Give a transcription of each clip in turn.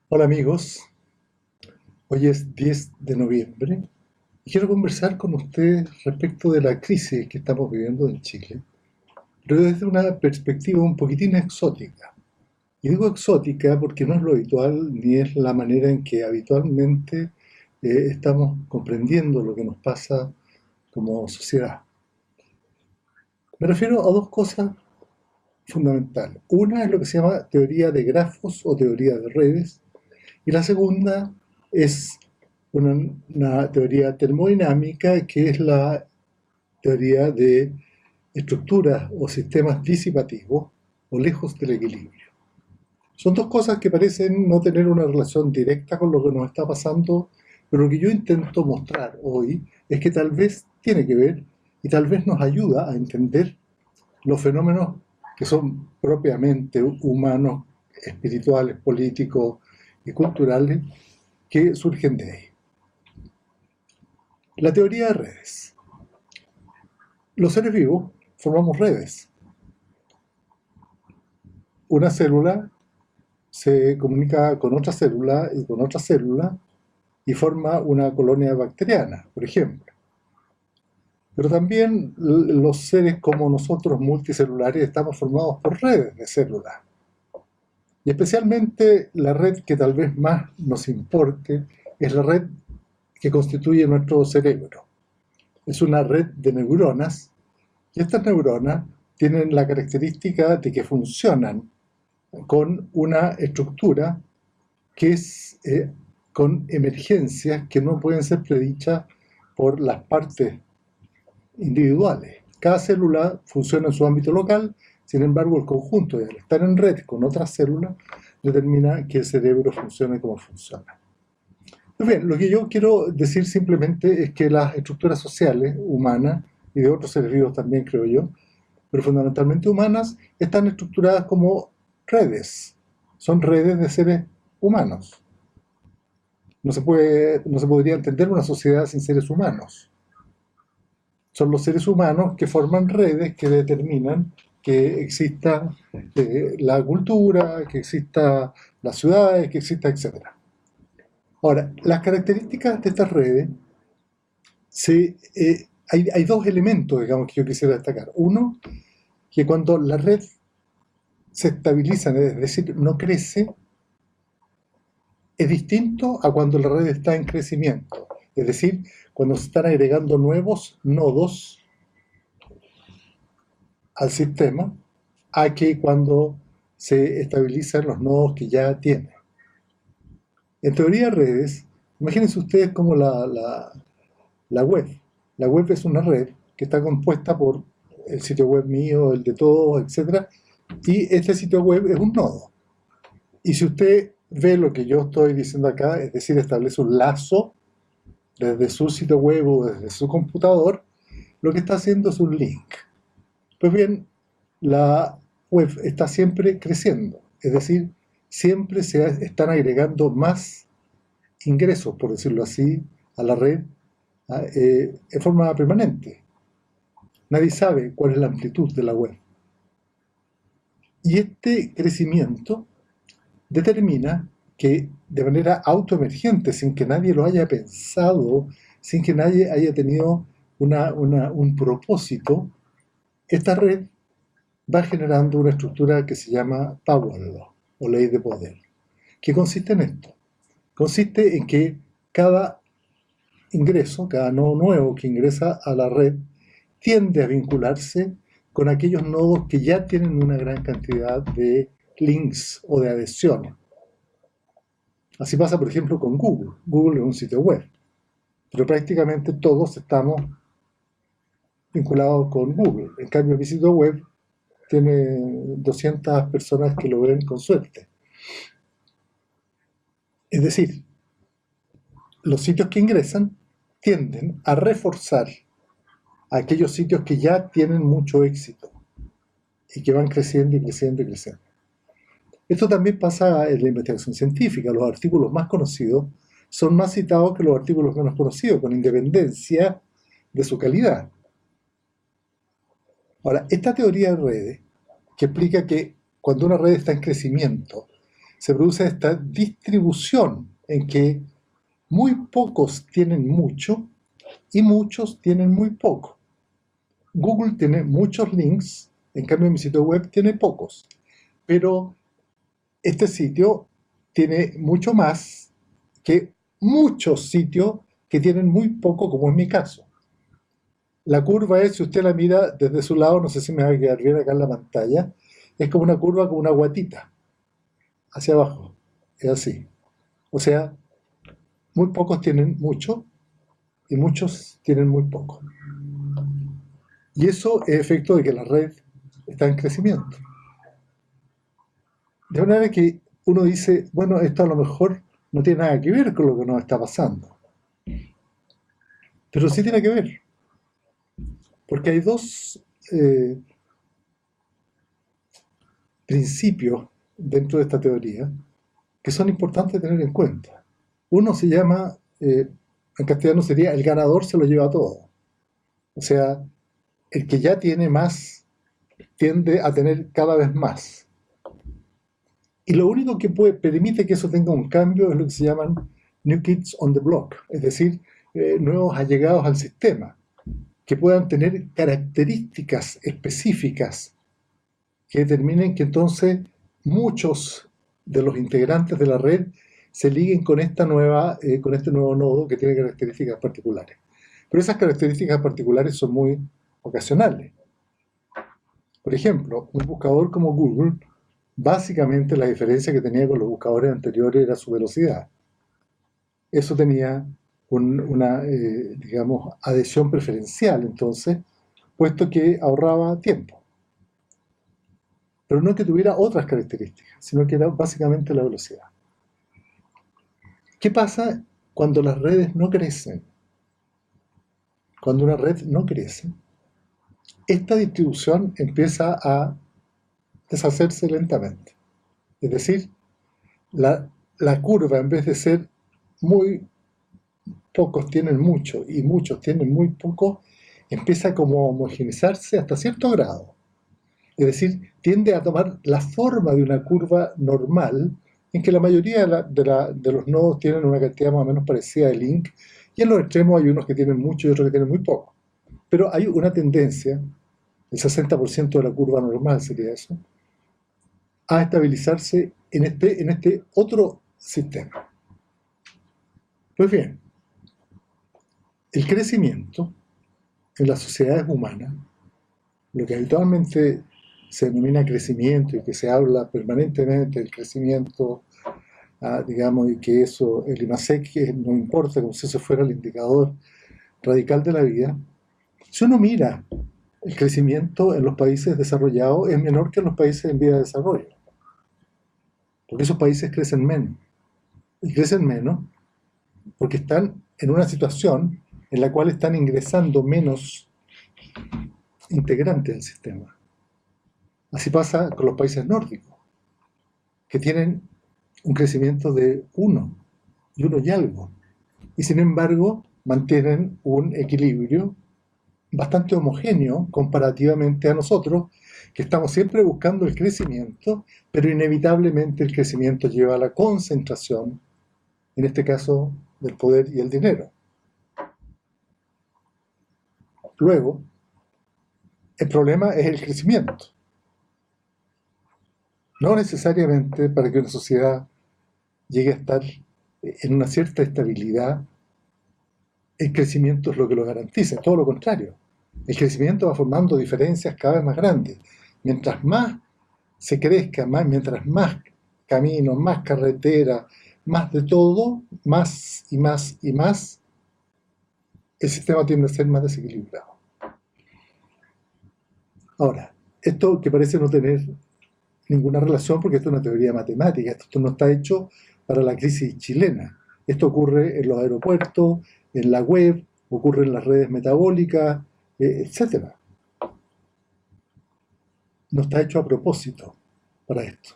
Hola amigos, hoy es 10 de noviembre y quiero conversar con ustedes respecto de la crisis que estamos viviendo en Chile, pero desde una perspectiva un poquitín exótica. Y digo exótica porque no es lo habitual ni es la manera en que habitualmente estamos comprendiendo lo que nos pasa como sociedad. Me refiero a dos cosas fundamentales. Una es lo que se llama teoría de grafos o teoría de redes, y la segunda es una teoría termodinámica que es la teoría de estructuras o sistemas disipativos o lejos del equilibrio. Son dos cosas que parecen no tener una relación directa con lo que nos está pasando, pero lo que yo intento mostrar hoy es que tal vez tiene que ver y tal vez nos ayuda a entender los fenómenos que son propiamente humanos, espirituales, políticos y culturales que surgen de ahí. La teoría de redes. Los seres vivos formamos redes. Una célula se comunica con otra célula y con otra célula y forma una colonia bacteriana, por ejemplo. Pero también los seres como nosotros multicelulares estamos formados por redes de células. Y especialmente la red que tal vez más nos importe es la red que constituye nuestro cerebro. Es una red de neuronas y estas neuronas tienen la característica de que funcionan con una estructura que es con emergencias que no pueden ser predichas por las partes individuales. Cada célula funciona en su ámbito local, sin embargo el conjunto, al estar en red con otras células, determina que el cerebro funcione como funciona. Pues bien, lo que yo quiero decir simplemente es que las estructuras sociales humanas, y de otros seres vivos también creo yo, pero fundamentalmente humanas, están estructuradas como redes. Son redes de seres humanos. No se podría entender una sociedad sin seres humanos. Son los seres humanos que forman redes que determinan que exista la cultura, que exista las ciudades, que exista, etc. Ahora, las características de estas redes, hay dos elementos, digamos, que yo quisiera destacar. Uno, que cuando la red se estabiliza, es decir, no crece, es distinto a cuando la red está en crecimiento. Es decir, cuando se están agregando nuevos nodos al sistema, a que cuando se estabilizan los nodos que ya tiene. En teoría de redes, imagínense ustedes como la web. La web es una red que está compuesta por el sitio web mío, el de todos, etc. Y este sitio web es un nodo. Y si usted ve lo que yo estoy diciendo acá, es decir, establece un lazo desde su sitio web o desde su computador, lo que está haciendo es un link. Pues bien, la web está siempre creciendo, es decir, siempre se están agregando más ingresos, por decirlo así, a la red en forma permanente. Nadie sabe cuál es la amplitud de la web. Y este crecimiento determina que de manera autoemergente, sin que nadie lo haya pensado, sin que nadie haya tenido un propósito, esta red va generando una estructura que se llama Power Law, o ley de poder. ¿Qué consiste en esto? Consiste en que cada ingreso, cada nodo nuevo que ingresa a la red, tiende a vincularse con aquellos nodos que ya tienen una gran cantidad de links o de adhesiones. Así pasa, por ejemplo, con Google. Google es un sitio web, pero prácticamente todos estamos vinculados con Google. En cambio, mi sitio web tiene 200 personas que lo ven con suerte. Es decir, los sitios que ingresan tienden a reforzar a aquellos sitios que ya tienen mucho éxito y que van creciendo y creciendo y creciendo. Esto también pasa en la investigación científica. Los artículos más conocidos son más citados que los artículos menos conocidos, con independencia de su calidad. Ahora, esta teoría de redes, que explica que cuando una red está en crecimiento, se produce esta distribución en que muy pocos tienen mucho y muchos tienen muy poco. Google tiene muchos links, en cambio mi sitio web tiene pocos. Pero este sitio tiene mucho más que muchos sitios que tienen muy poco, como es mi caso. La curva es, si usted la mira desde su lado, no sé si me va a quedar bien acá en la pantalla, es como una curva con una guatita hacia abajo. Es así. O sea, muy pocos tienen mucho y muchos tienen muy poco. Y eso es efecto de que la red está en crecimiento. De manera que uno dice, bueno, esto a lo mejor no tiene nada que ver con lo que nos está pasando. Pero sí tiene que ver. Porque hay dos principios dentro de esta teoría que son importantes tener en cuenta. Uno se llama, en castellano sería, el ganador se lo lleva todo. O sea, el que ya tiene más tiende a tener cada vez más. Y lo único que permite que eso tenga un cambio es lo que se llaman New Kids on the Block, es decir, nuevos allegados al sistema, que puedan tener características específicas que determinen que entonces muchos de los integrantes de la red se liguen con este nuevo nodo que tiene características particulares. Pero esas características particulares son muy ocasionales. Por ejemplo, un buscador como Google, básicamente la diferencia que tenía con los buscadores anteriores era su velocidad. Eso tenía una, digamos, adhesión preferencial, entonces, puesto que ahorraba tiempo. Pero no que tuviera otras características, sino que era básicamente la velocidad. ¿Qué pasa cuando las redes no crecen? Cuando una red no crece, esta distribución empieza a deshacerse lentamente. Es decir, la curva, en vez de ser muy pocos tienen mucho y muchos tienen muy poco, empieza como a homogeneizarse hasta cierto grado. Es decir, tiende a tomar la forma de una curva normal, en que la mayoría de los nodos tienen una cantidad más o menos parecida de link, y en los extremos hay unos que tienen mucho y otros que tienen muy poco. Pero hay una tendencia, el 60% de la curva normal sería eso, a estabilizarse en este otro sistema. Pues bien, el crecimiento en las sociedades humanas, lo que habitualmente se denomina crecimiento y que se habla permanentemente del crecimiento, digamos, y que eso, el IMASEC, que no importa, como si eso fuera el indicador radical de la vida. Si uno mira el crecimiento en los países desarrollados, es menor que en los países en vía de desarrollo, porque esos países crecen menos, y crecen menos porque están en una situación en la cual están ingresando menos integrantes al sistema. Así pasa con los países nórdicos, que tienen un crecimiento de 1 y algo, y sin embargo mantienen un equilibrio bastante homogéneo comparativamente a nosotros, que estamos siempre buscando el crecimiento, pero inevitablemente el crecimiento lleva a la concentración, en este caso del poder y el dinero. Luego, el problema es el crecimiento. No necesariamente para que una sociedad llegue a estar en una cierta estabilidad, el crecimiento es lo que lo garantiza, todo lo contrario. El crecimiento va formando diferencias cada vez más grandes. Mientras más se crezca, mientras más caminos, más carreteras, más de todo, más y más y más, el sistema tiende a ser más desequilibrado. Ahora, esto que parece no tener ninguna relación, porque esto es una teoría matemática, esto no está hecho para la crisis chilena. Esto ocurre en los aeropuertos, en la web, ocurre en las redes metabólicas, etc. No está hecho a propósito para esto.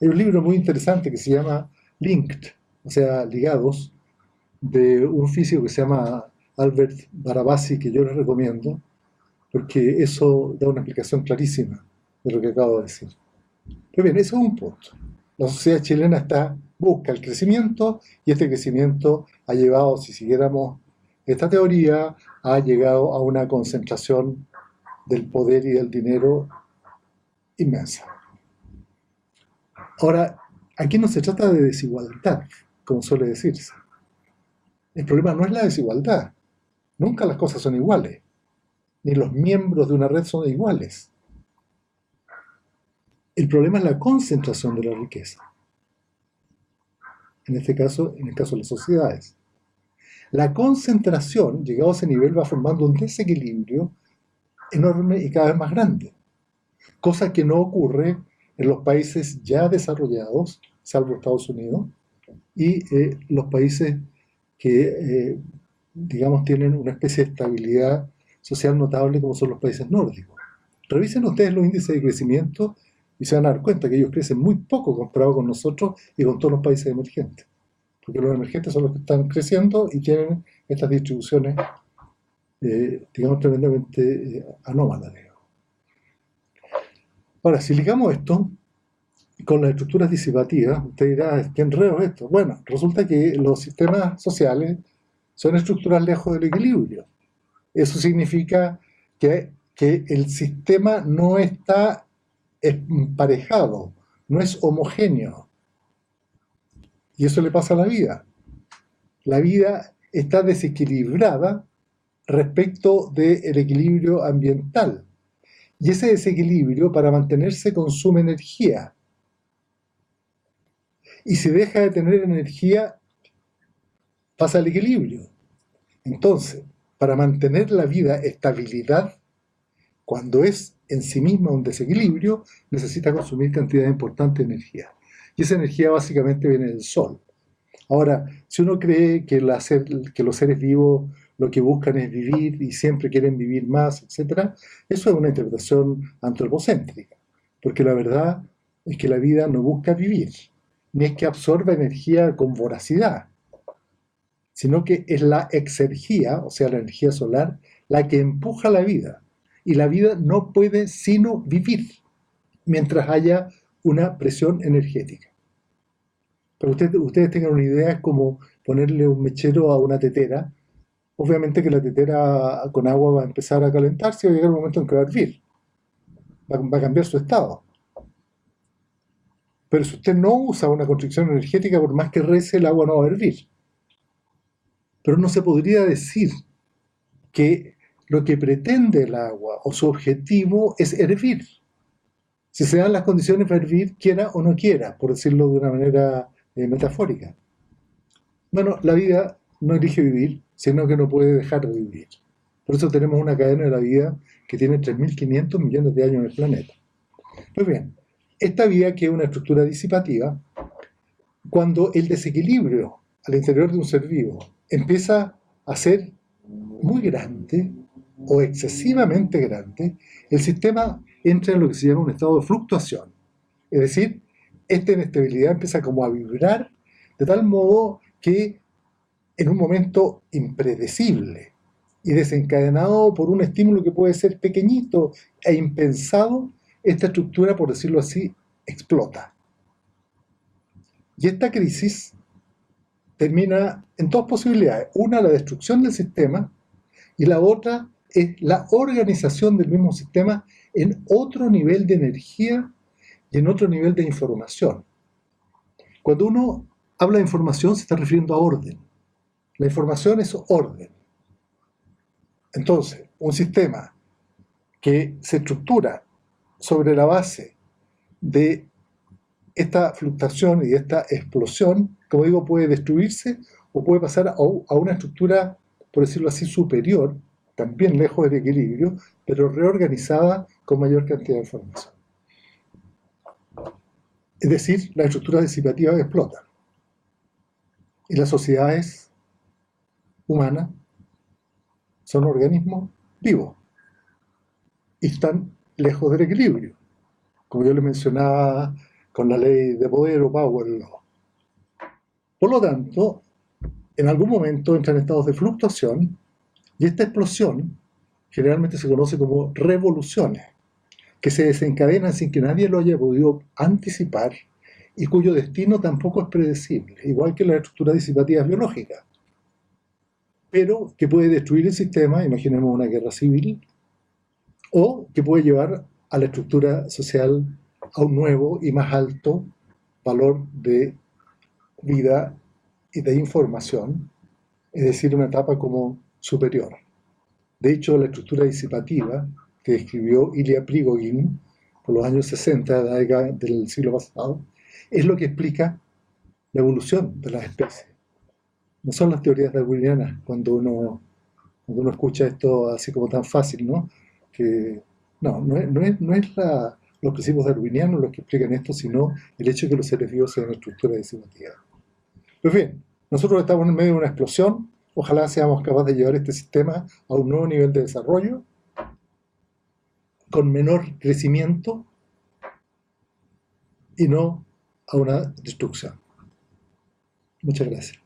Hay un libro muy interesante que se llama Linked, o sea, ligados, de un físico que se llama Albert Barabasi, que yo les recomiendo, porque eso da una explicación clarísima de lo que acabo de decir. Pero bien, eso es un punto. La sociedad chilena busca el crecimiento y este crecimiento ha llevado, si siguiéramos esta teoría, ha llegado a una concentración del poder y del dinero inmensa. Ahora, aquí no se trata de desigualdad, como suele decirse. El problema no es la desigualdad. Nunca las cosas son iguales, ni los miembros de una red son iguales. El problema es la concentración de la riqueza. En este caso, en el caso de las sociedades. La concentración, llegado a ese nivel, va formando un desequilibrio enorme y cada vez más grande. Cosa que no ocurre en los países ya desarrollados, salvo Estados Unidos, y los países que, digamos, tienen una especie de estabilidad social notable como son los países nórdicos. Revisen ustedes los índices de crecimiento y se van a dar cuenta que ellos crecen muy poco comparado con nosotros y con todos los países emergentes. Porque los emergentes son los que están creciendo y tienen estas distribuciones, digamos, tremendamente anómalas. Digamos. Ahora, si ligamos esto con las estructuras disipativas, usted dirá, ¿qué enredo es esto? Bueno, resulta que los sistemas sociales son estructuras lejos del equilibrio. Eso significa que el sistema no está emparejado, no es homogéneo. Y eso le pasa a la vida. La vida está desequilibrada respecto del equilibrio ambiental. Y ese desequilibrio, para mantenerse, consume energía. Y si deja de tener energía, pasa al equilibrio. Entonces, para mantener la vida estabilidad, cuando es en sí misma un desequilibrio, necesita consumir cantidad importante de energía. Y esa energía básicamente viene del sol. Ahora, si uno cree que los seres vivos lo que buscan es vivir y siempre quieren vivir más, etc., eso es una interpretación antropocéntrica, porque la verdad es que la vida no busca vivir, ni es que absorba energía con voracidad, sino que es la exergía, o sea, la energía solar, la que empuja la vida. Y la vida no puede sino vivir mientras haya una presión energética. Para que ustedes tengan una idea, es como ponerle un mechero a una tetera. Obviamente que la tetera con agua va a empezar a calentarse y va a llegar un momento en que va a hervir. Va a cambiar su estado. Pero si usted no usa una constricción energética, por más que rece, el agua no va a hervir. Pero no se podría decir que lo que pretende el agua o su objetivo es hervir. Si se dan las condiciones para hervir, quiera o no quiera, por decirlo de una manera metafórica. Bueno, la vida no elige vivir, sino que no puede dejar de vivir. Por eso tenemos una cadena de la vida que tiene 3.500 millones de años en el planeta. Pues bien, esta vida, que es una estructura disipativa, cuando el desequilibrio al interior de un ser vivo empieza a ser muy grande o excesivamente grande, el sistema entra en lo que se llama un estado de fluctuación. Es decir, esta inestabilidad empieza como a vibrar de tal modo que en un momento impredecible y desencadenado por un estímulo que puede ser pequeñito e impensado, esta estructura, por decirlo así, explota. Y esta crisis termina en dos posibilidades. Una, la destrucción del sistema, y la otra es la organización del mismo sistema en otro nivel de energía y en otro nivel de información. Cuando uno habla de información, se está refiriendo a orden. La información es orden. Entonces, un sistema que se estructura sobre la base de esta fluctuación y de esta explosión, como digo, puede destruirse o puede pasar a una estructura, por decirlo así, superior, también lejos del equilibrio, pero reorganizada con mayor cantidad de información. Es decir, las estructuras disipativas explotan. Y las sociedades humanas son organismos vivos y están lejos del equilibrio, como yo les mencionaba con la ley de poder o power law. Por lo tanto, en algún momento entran en estados de fluctuación y esta explosión generalmente se conoce como revoluciones, que se desencadenan sin que nadie lo haya podido anticipar y cuyo destino tampoco es predecible, igual que las estructuras disipativas biológicas, pero que puede destruir el sistema, imaginemos una guerra civil, o que puede llevar a la estructura social a un nuevo y más alto valor de vida y de información, es decir, una etapa como superior. De hecho, la estructura disipativa que describió Ilya Prigogine por los años 60 de la década del siglo pasado es lo que explica la evolución de las especies. No son las teorías darwinianas cuando uno escucha esto así como tan fácil, ¿no? Que no es los principios darwinianos los que explican esto, sino el hecho de que los seres vivos sean estructuras disipativas. Pues bien, nosotros estamos en medio de una explosión. Ojalá seamos capaces de llevar este sistema a un nuevo nivel de desarrollo, con menor crecimiento y no a una destrucción. Muchas gracias.